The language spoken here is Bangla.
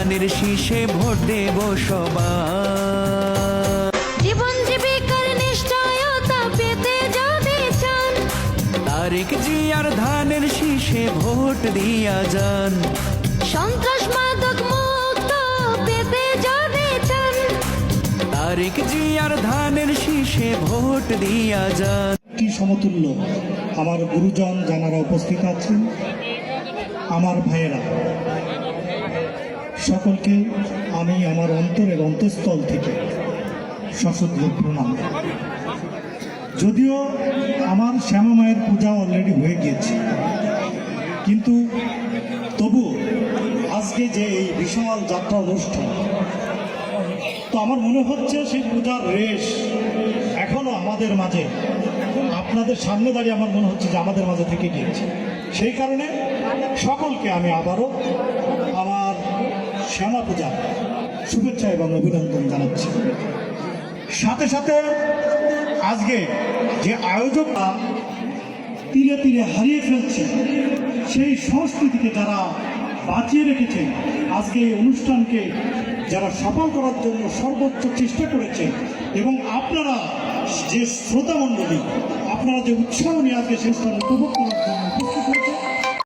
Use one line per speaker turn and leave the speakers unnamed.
ধানের শীষে ভোট দেব সবাই।
জীবন জীবিকার নিশ্চয়তা পেতে যাবে চান,
তারেক জিয়ার ধানের শীষে ভোট দিয়া যান।
সন্ত্রাস মাদক মুক্ত পেতে যাবে চান,
তারেক জিয়ার ধানের শীষে ভোট দিয়া যান।
কি সমতুল্য আমার গুরুজন যারা উপস্থিত আছেন, আমার ভাইয়েরা, সকলকে আমি আমার অন্তরের অন্তঃস্থল থেকে সশ্রদ্ধ প্রণাম। যদিও আমার শ্যামা মায়ের পূজা অলরেডি হয়ে গিয়েছে, কিন্তু তবু আজকে যে এই বিশাল যাত্রা অনুষ্ঠান, তো আমার মনে হচ্ছে সেই পূজার রেশ এখনো আমাদের মাঝে, আপনাদের সামনে দাঁড়িয়ে আমার মনে হচ্ছে যে আমাদের মাঝে থেকে গিয়েছে। সেই কারণে সকলকে আমি আবারও আমার শ্যামা পূজার শুভেচ্ছা এবং অভিনন্দন জানাচ্ছি। সাথে সাথে আজকে যে আয়োজকরা তীরে তীরে হারিয়ে ফেলছে, সেই সংস্কৃতিকে যারা বাঁচিয়ে রেখেছে, আজকে এই অনুষ্ঠানকে যারা সফল করার জন্য সর্বোচ্চ চেষ্টা করেছে, এবং আপনারা যে শ্রোতা মণ্ডলী, আপনারা যে উৎসাহ নিয়ে আজকে সেই স্থান উপভোগ করার জন্য উপস্থিত